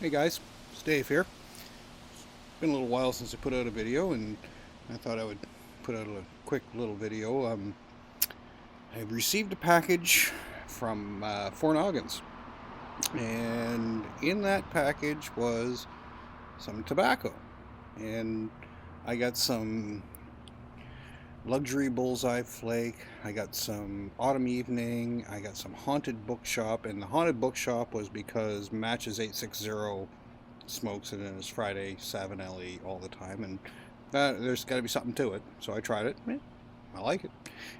Hey guys, it's Dave here. Been a little while since I put out a video, and I thought I would put out a quick little video. I received a package from Four Noggins, and in that package was some tobacco, and I got some luxury bullseye flake. I got some autumn evening. I got some haunted bookshop, and the haunted bookshop was because Matches 860 smokes it in his Friday Savinelli all the time, and there's got to be something to it. So I tried it. I like it,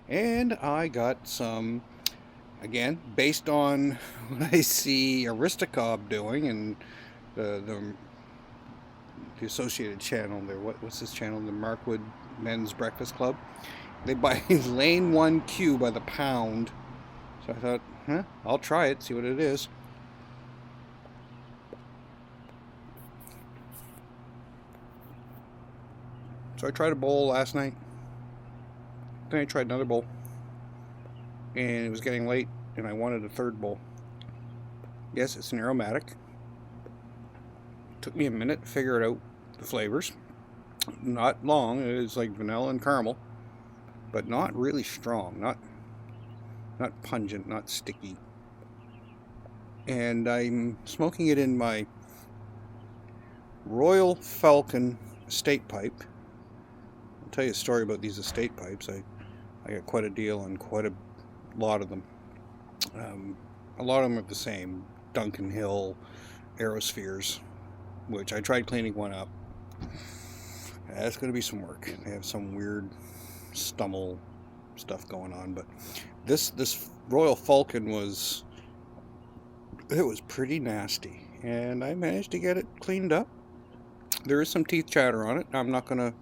and I got some again based on what I see Aristocob doing and the associated channel there. What's this channel? The Markwood Men's Breakfast Club. They buy Lane 1Q by the pound. So I thought, I'll try it, see what it is. So I tried a bowl last night. Then I tried another bowl. And it was getting late, and I wanted a third bowl. Yes, it's an aromatic. Took me a minute to figure it out, the flavors. Not long. It's like vanilla and caramel, but not really strong. Not pungent, not sticky. And I'm smoking it in my Royal Falcon estate pipe. I'll tell you a story about these estate pipes. I got quite a deal on quite a lot of them. A lot of them are the same. Duncan Hill Aerospheres, which I tried cleaning one up. That's going to be some work. They have some weird stummel stuff going on, but this Royal Falcon was pretty nasty, and I managed to get it cleaned up. There is some teeth chatter on it. I'm not gonna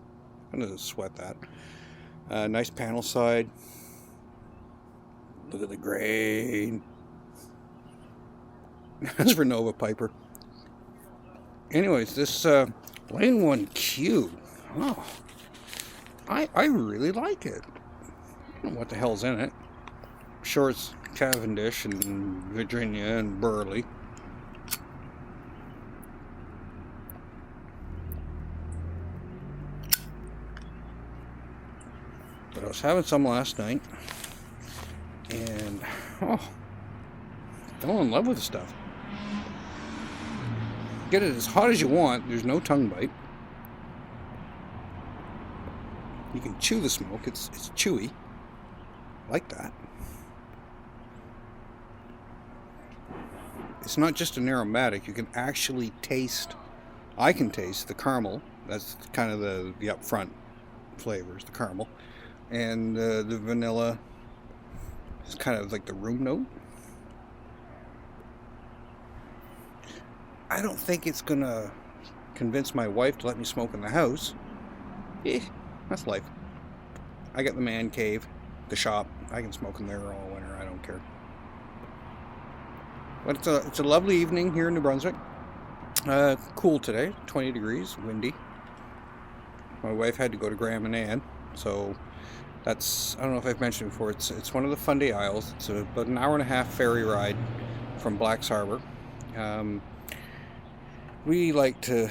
sweat that. Nice panel side. Look at the grain. That's for Nova Piper. Anyways, this Lane 1Q. Oh, I really like it. I don't know what the hell's in it. I'm sure it's Cavendish and Virginia and Burley. But I was having some last night, and fell in love with the stuff. Get it as hot as you want. There's no tongue bite. You can chew the smoke. It's chewy. I like that. It's not just an aromatic. You can actually taste. I can taste the caramel. That's kind of the upfront flavors, the caramel, and the vanilla is kind of like the room note. I don't think it's gonna convince my wife to let me smoke in the house. That's life. I got the man cave, the shop. I can smoke in there all winter. I don't care. But it's a lovely evening here in New Brunswick. Cool today, 20 degrees, windy. My wife had to go to Graham and Ann, so that's, I don't know if I've mentioned before, it's one of the Fundy Isles. It's about an hour and a half ferry ride from Black's Harbor. We like to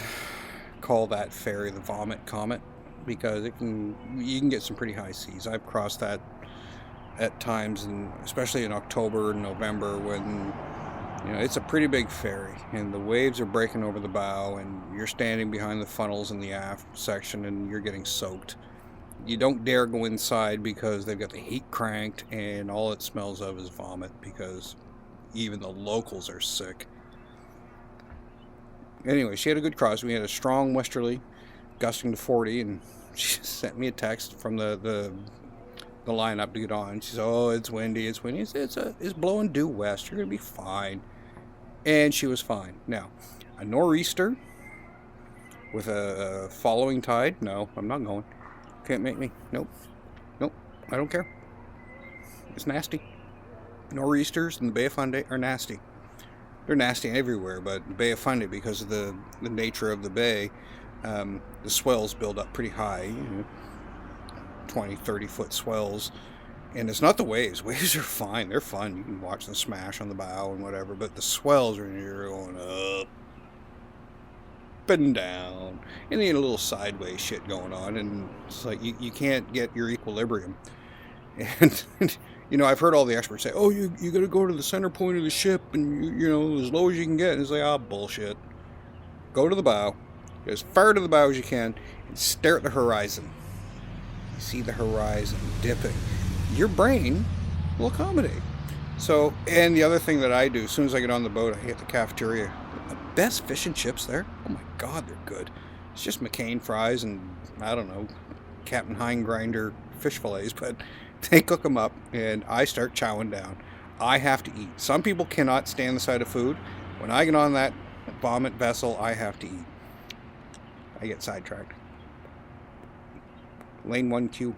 call that ferry the Vomit Comet because you can get some pretty high seas. I've crossed that at times, and especially in October and November when it's a pretty big ferry and the waves are breaking over the bow and you're standing behind the funnels in the aft section and you're getting soaked. You don't dare go inside because they've got the heat cranked and all it smells of is vomit because even the locals are sick. Anyway, she had a good cross. We had a strong westerly gusting to 40, and she sent me a text from the lineup to get on. She said, "Oh, it's windy. It's windy. It's blowing due west. You're gonna be fine." And she was fine. Now, a nor'easter with a following tide. No, I'm not going. Can't make me. Nope. I don't care. It's nasty. Nor'easters in the Bay of Fundy are nasty. They're nasty everywhere, but the Bay of Fundy, because of the nature of the bay, the swells build up pretty high, 20, 30-foot swells. And it's not the waves. Waves are fine. They're fun. You can watch them smash on the bow and whatever. But the swells are you're going up. and down, and then a little sideways shit going on, and it's like you can't get your equilibrium. And I've heard all the experts say, "Oh, you got to go to the center point of the ship, and as low as you can get." And it's like, oh, bullshit. Go to the bow, get as far to the bow as you can, and stare at the horizon. You see the horizon dipping. Your brain will accommodate. So, and the other thing that I do, as soon as I get on the boat, I hit the cafeteria. The best fish and chips there. Oh my God, they're good. It's just McCain fries and, I don't know, Captain Hine-Grinder fish fillets, but they cook them up, and I start chowing down. I have to eat. Some people cannot stand the sight of food. When I get on that vomit vessel, I have to eat. I get sidetracked. Lane 1Q.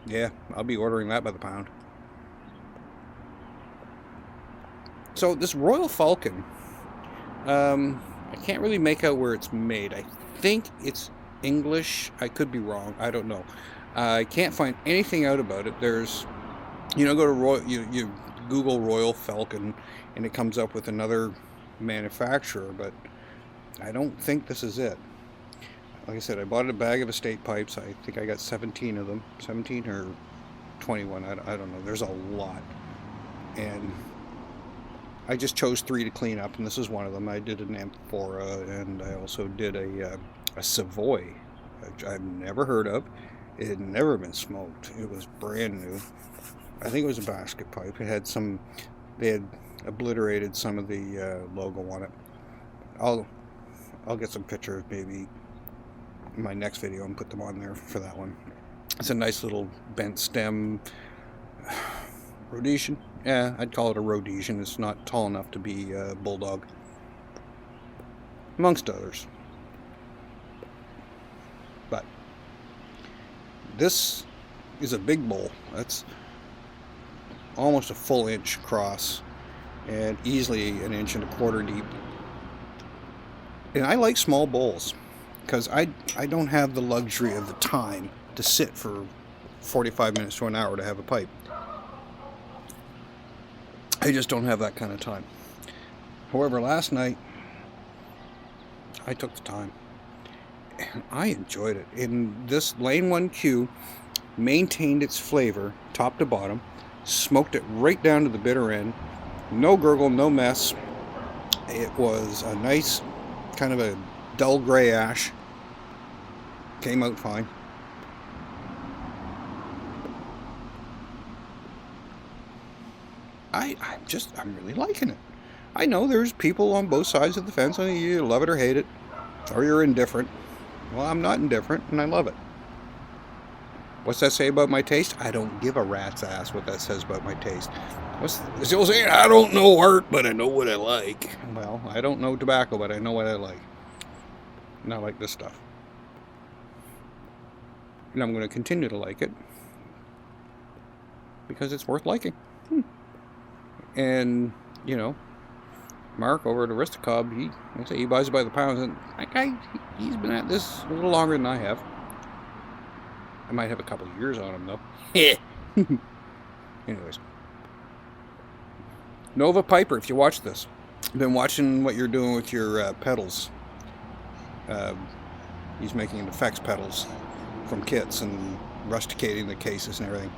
Yeah, I'll be ordering that by the pound. So this Royal Falcon, I can't really make out where it's made. I think it's English. I could be wrong. I don't know. I can't find anything out about it. There's, go to Royal, you Google Royal Falcon, and it comes up with another manufacturer, but I don't think this is it. Like I said, I bought a bag of estate pipes. I think I got 17 of them. 17 or 21. I don't know. There's a lot. And I just chose 3 to clean up, and this is one of them. I did an amphora, and I also did a Savoy, which I've never heard of. It had never been smoked. It was brand new. I think it was a basket pipe. It had they had obliterated some of the logo on it. I'll get some pictures maybe in my next video and put them on there for that one. It's a nice little bent stem Rhodesian. Yeah, I'd call it a Rhodesian. It's not tall enough to be a bulldog, amongst others. But this is a big bowl. That's almost a full inch across and easily 1.25 inches deep. And I like small bowls because I don't have the luxury of the time to sit for 45 minutes to an hour to have a pipe. I just don't have that kind of time. However, last night I took the time and I enjoyed it. And this Lane 1Q maintained its flavor top to bottom, smoked it right down to the bitter end. No gurgle, no mess. It was a nice kind of a dull gray ash. Came out fine. I'm really liking it. I know there's people on both sides of the fence. I mean, you love it or hate it, or you're indifferent. Well, I'm not indifferent, and I love it. What's that say about my taste? I don't give a rat's ass what that says about my taste. What's the old saying? I don't know art, but I know what I like. Well, I don't know tobacco, but I know what I like. And I like this stuff. And I'm going to continue to like it because it's worth liking. And, Mark over at Aristocob, he buys it by the pound, and that guy, he's been at this a little longer than I have. I might have a couple of years on him, though. Anyways. Nova Piper, if you watch this, I've been watching what you're doing with your pedals. He's making effects pedals from kits and rusticating the cases and everything.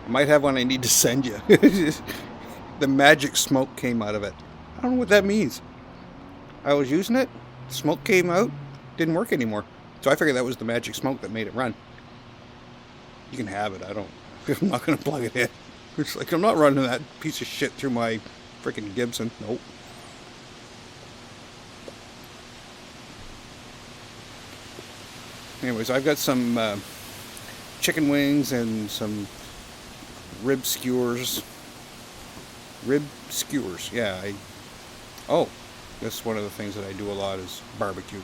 I might have one I need to send you. The magic smoke came out of it. I don't know what that means. I was using it, smoke came out, didn't work anymore. So I figured that was the magic smoke that made it run. You can have it. I'm not going to plug it in. It's like, I'm not running that piece of shit through my freaking Gibson. Nope. Anyways, I've got some chicken wings and some rib skewers. Yeah. That's one of the things that I do a lot is barbecue.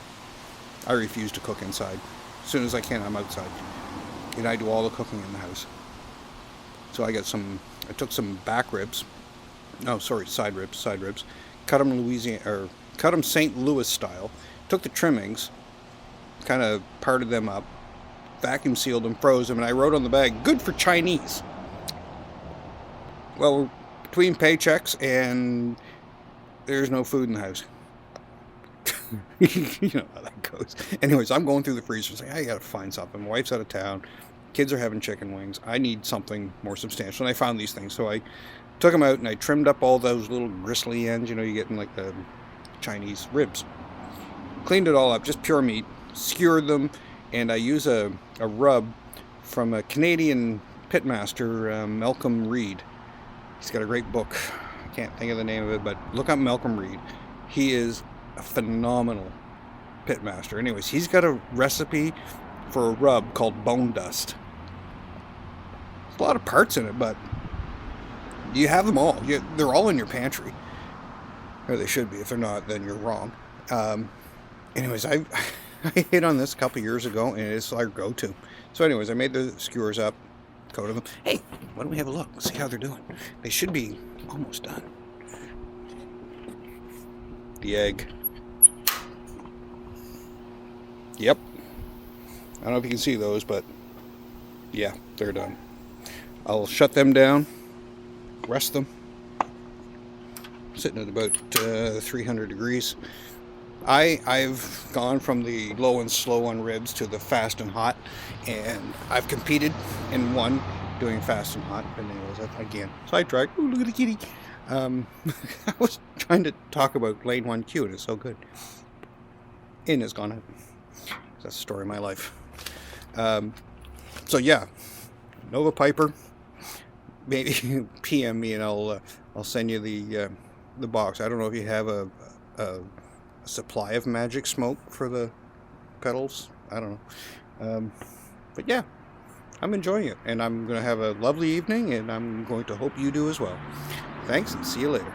I refuse to cook inside. As soon as I can, I'm outside. And I do all the cooking in the house. So I took some back ribs. No, sorry, side ribs. Cut them St. Louis style. Took the trimmings, kind of parted them up, vacuum sealed them, froze them, and I wrote on the bag, good for Chinese. Well, between paychecks and there's no food in the house. You know how that goes. Anyways, I'm going through the freezer saying, I gotta find something. My wife's out of town. Kids are having chicken wings. I need something more substantial. And I found these things. So I took them out and I trimmed up all those little gristly ends. You know, you get in like the Chinese ribs. Cleaned it all up, just pure meat. Skewered them. And I use a rub from a Canadian pitmaster, Malcolm Reed. He's got a great book. I can't think of the name of it, but look up Malcolm Reed. He is a phenomenal pitmaster. Anyways, he's got a recipe for a rub called bone dust. There's a lot of parts in it, but you have them all. They're all in your pantry. Or they should be. If they're not, then you're wrong. Anyways, I hit on this a couple years ago, and it's our go-to. So anyways, I made the skewers up, coated them. Hey, why don't we have a look? See how they're doing. They should be almost done. The egg. Yep. I don't know if you can see those, but yeah, they're done. I'll shut them down, rest them. Sitting at about 300 degrees. I've gone from the low and slow on ribs to the fast and hot, and I've competed and won doing fast and hot. But anyways, again, sidetrack. Ooh, look at the kitty. I was trying to talk about Lane 1Q, and it's so good. In has gone out. That's the story of my life. So yeah, Nova Piper. Maybe PM me and I'll send you the box. I don't know if you have a supply of magic smoke for the pedals. I don't know. But yeah, I'm enjoying it, and I'm going to have a lovely evening, and I'm going to hope you do as well. Thanks, and see you later.